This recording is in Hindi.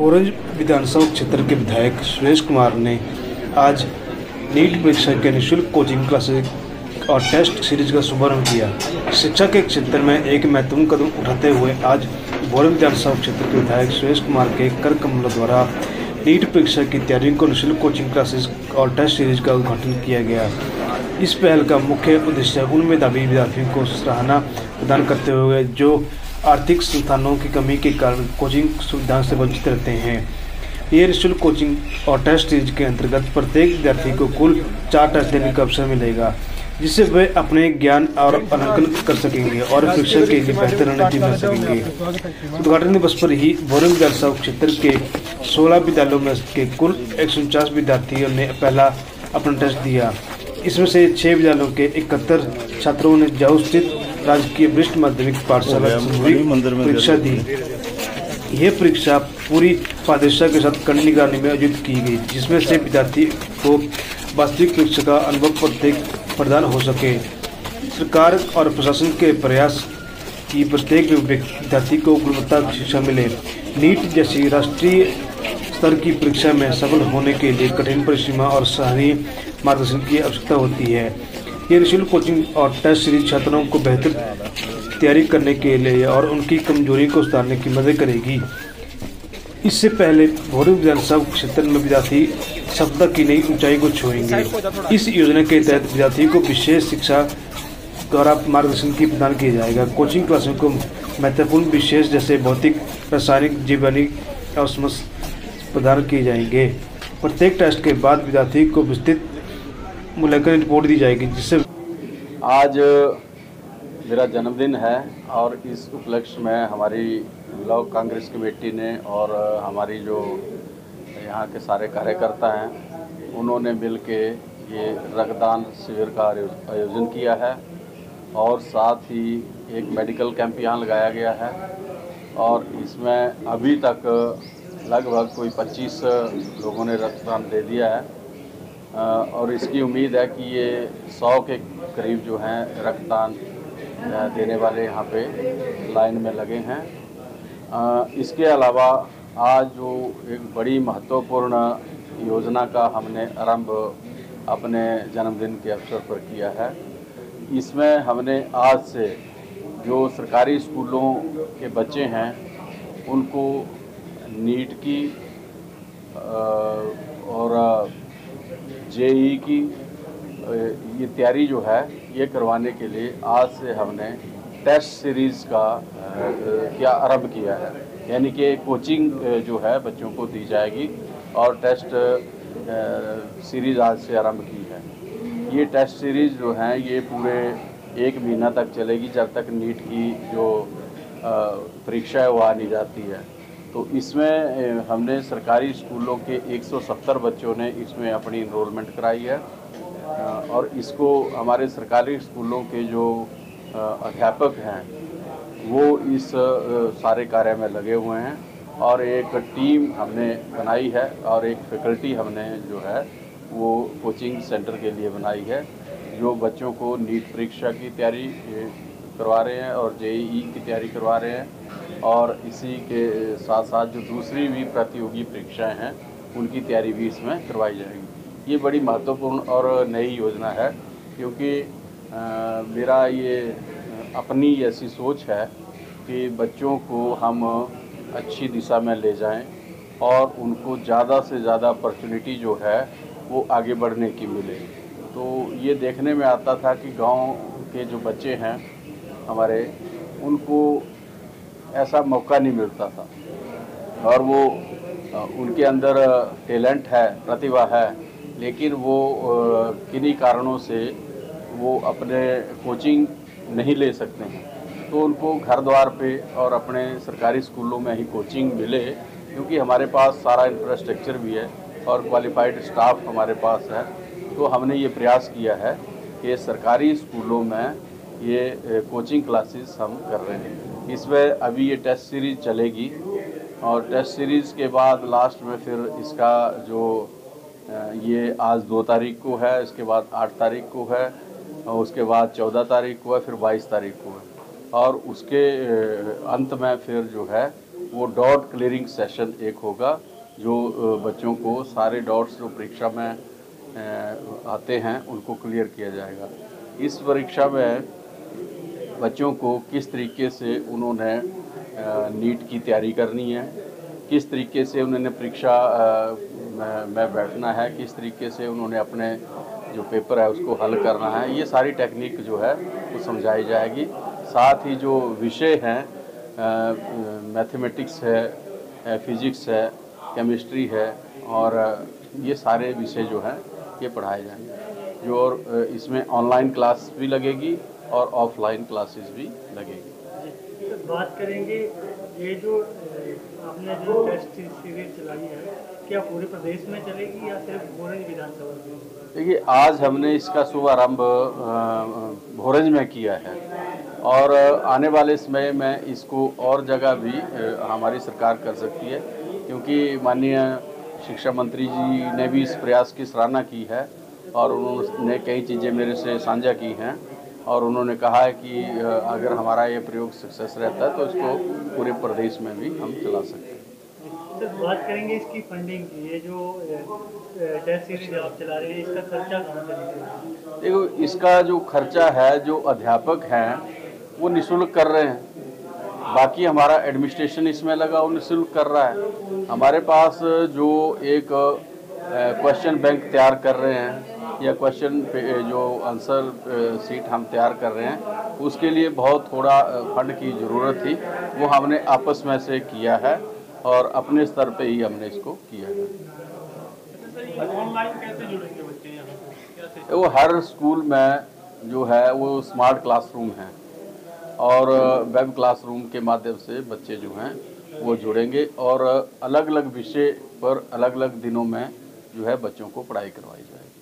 ओरंज विधानसभा क्षेत्र के विधायक सुरेश कुमार ने आज नीट परीक्षा के निःशुल्क कोचिंग क्लासेस और टेस्ट सीरीज का शुभारंभ किया। शिक्षा के क्षेत्र में एक महत्वपूर्ण कदम उठाते हुए आज भोरम विधानसभा क्षेत्र के विधायक सुरेश कुमार के कर कमलों द्वारा नीट परीक्षा की तैयारी को निःशुल्क कोचिंग क्लासेस और टेस्ट सीरीज का उद्घाटन किया गया। इस पहल का मुख्य उद्देश्य उन मेधावी विद्यार्थियों को सराहना प्रदान करते हुए जो आर्थिक संसाधनों की कमी के कारण कोचिंग सुविधाओं से वंचित रहते हैं। ये निःशुल्क कोचिंग और टेस्ट सीरीज के अंतर्गत प्रत्येक विद्यार्थी को कुल 4 टेस्ट देने का अवसर मिलेगा, जिससे वे अपने ज्ञान और अंकन कर सकेंगे और परीक्षा के लिए बेहतर रणनीति बना सकेंगे। उद्घाटन दिवस पर ही भोरम विधानसभा क्षेत्र के 16 विद्यालयों में के कुल 149 विद्यार्थियों ने पहला अपना टेस्ट दिया। इसमें से 6 विद्यालयों के 71 छात्रों ने जाऊ स्थित राजकीय वरिष्ठ माध्यमिक पाठशाला परीक्षा दी। यह परीक्षा पूरी पारदर्शिता के साथ कड़ी निगरानी में आयोजित की गई, जिसमें से विद्यार्थी को वास्तविक परीक्षा का अनुभव प्रदान हो सके। सरकार और प्रशासन के प्रयास की प्रत्येक विद्यार्थी को गुणवत्ता शिक्षा मिले। नीट जैसी राष्ट्रीय स्तर की परीक्षा में सफल होने के लिए कठिन परिश्रम और सराहनीय मार्गदर्शन की आवश्यकता होती है। ये निःशुल्क कोचिंग और टेस्ट सीरीज छात्रों को बेहतर तैयारी करने के लिए और उनकी कमजोरी को सुधारने की मदद करेगी। इससे पहले भोरम विधानसभा क्षेत्र में विद्यार्थी सफलता की नई ऊंचाई को छुएंगे। इस योजना के तहत विद्यार्थी को विशेष शिक्षा द्वारा मार्गदर्शन की प्रदान किया जाएगा। कोचिंग क्लासों को महत्वपूर्ण विषय जैसे भौतिक, रासायनिक, जैविक और समस्त प्रदान किए जाएंगे। प्रत्येक टेस्ट के बाद विद्यार्थी को विस्तृत मूल्यांकन रिपोर्ट दी जाएगी, जिससे आज मेरा जन्मदिन है और इस उपलक्ष्य में हमारी ब्लॉक कांग्रेस कमेटी ने और हमारी जो यहाँ के सारे कार्यकर्ता हैं उन्होंने मिल के ये रक्तदान शिविर का आयोजन किया है और साथ ही एक मेडिकल कैंप यहाँ लगाया गया है और इसमें अभी तक लगभग कोई 25 लोगों ने रक्तदान दे दिया है और इसकी उम्मीद है कि ये 100 के करीब जो हैं रक्तदान देने वाले यहाँ पे लाइन में लगे हैं। इसके अलावा आज जो एक बड़ी महत्वपूर्ण योजना का हमने आरंभ अपने जन्मदिन के अवसर पर किया है। इसमें हमने आज से जो सरकारी स्कूलों के बच्चे हैं उनको नीट की और जेईई की ये तैयारी जो है ये करवाने के लिए आज से हमने टेस्ट सीरीज़ का क्या आरंभ किया है, यानी कि कोचिंग जो है बच्चों को दी जाएगी और टेस्ट सीरीज़ आज से आरंभ की है। ये टेस्ट सीरीज़ जो हैं ये पूरे 1 महीना तक चलेगी, जब तक नीट की जो परीक्षा है वो आ नहीं जाती है। तो इसमें हमने सरकारी स्कूलों के 170 बच्चों ने इसमें अपनी इनरोलमेंट कराई है और इसको हमारे सरकारी स्कूलों के जो अध्यापक हैं वो इस सारे कार्य में लगे हुए हैं और एक टीम हमने बनाई है और एक फैकल्टी हमने जो है वो कोचिंग सेंटर के लिए बनाई है, जो बच्चों को नीट परीक्षा की तैयारी करवा रहे हैं और जेईई की तैयारी करवा रहे हैं और इसी के साथ साथ जो दूसरी भी प्रतियोगी परीक्षाएं हैं उनकी तैयारी भी इसमें करवाई जाएगी। ये बड़ी महत्वपूर्ण और नई योजना है, क्योंकि मेरा ये अपनी ऐसी सोच है कि बच्चों को हम अच्छी दिशा में ले जाएं और उनको ज़्यादा से ज़्यादा अपॉर्चुनिटी जो है वो आगे बढ़ने की मिले। तो ये देखने में आता था कि गांव के जो बच्चे हैं हमारे, उनको ऐसा मौका नहीं मिलता था और वो उनके अंदर टैलेंट है, प्रतिभा है, लेकिन वो किन्हीं कारणों से वो अपने कोचिंग नहीं ले सकते हैं। तो उनको घर द्वार पे और अपने सरकारी स्कूलों में ही कोचिंग मिले, क्योंकि हमारे पास सारा इंफ्रास्ट्रक्चर भी है और क्वालिफाइड स्टाफ हमारे पास है। तो हमने ये प्रयास किया है कि सरकारी स्कूलों में ये कोचिंग क्लासेस हम कर रहे हैं। इसमें अभी ये टेस्ट सीरीज़ चलेगी और टेस्ट सीरीज़ के बाद लास्ट में फिर इसका जो ये आज 2 तारीख को है, इसके बाद 8 तारीख को है और उसके बाद 14 तारीख को है, फिर 22 तारीख को है और उसके अंत में फिर जो है वो डाउट क्लियरिंग सेशन एक होगा, जो बच्चों को सारे डाउट्स जो परीक्षा में आते हैं उनको क्लियर किया जाएगा। इस परीक्षा में बच्चों को किस तरीके से उन्होंने नीट की तैयारी करनी है, किस तरीके से उन्होंने परीक्षा में बैठना है, किस तरीके से उन्होंने अपने जो पेपर है उसको हल करना है, ये सारी टेक्निक जो है वो समझाई जाएगी। साथ ही जो विषय हैं, मैथमेटिक्स है, फिजिक्स है, केमिस्ट्री है, और ये सारे विषय जो हैं ये पढ़ाए जाएंगे। जो और इसमें ऑनलाइन क्लास भी लगेगी और ऑफलाइन क्लासेस भी लगेगी। तो बात करेंगे, ये जो आपने जो टेस्ट सीरीज चलाई है, क्या पूरे प्रदेश में चलेगी या सिर्फ भोरंज विधानसभा में? देखिए, आज हमने इसका शुभारंभ भोरंज में किया है और आने वाले समय में इसको और जगह भी हमारी सरकार कर सकती है, क्योंकि माननीय शिक्षा मंत्री जी ने भी इस प्रयास की सराहना की है और उन्होंने कई चीज़ें मेरे से साझा की हैं और उन्होंने कहा है कि अगर हमारा ये प्रयोग सक्सेस रहता है तो इसको पूरे प्रदेश में भी हम चला सकते हैं। सर, बात करेंगे इसकी फंडिंग की। ये जो टेस्ट सीरीज आप चला रहे हैं, इसका खर्चा कहाँ से निकलेगा? देखो, इसका जो खर्चा है, जो अध्यापक हैं वो निःशुल्क कर रहे हैं, बाकी हमारा एडमिनिस्ट्रेशन इसमें लगा वो निःशुल्क कर रहा है। हमारे पास जो एक क्वेश्चन बैंक तैयार कर रहे हैं या क्वेश्चन जो आंसर सीट हम तैयार कर रहे हैं, उसके लिए बहुत थोड़ा फंड की ज़रूरत थी, वो हमने आपस में से किया है और अपने स्तर पे ही हमने इसको किया है। ऑनलाइन कैसे जुड़ेंगे बच्चे यहाँ? वो हर स्कूल में जो है वो स्मार्ट क्लासरूम है और वेब क्लासरूम के माध्यम से बच्चे जो हैं वो जुड़ेंगे और अलग अलग विषय पर अलग अलग दिनों में जो है बच्चों को पढ़ाई करवाई जाएगी।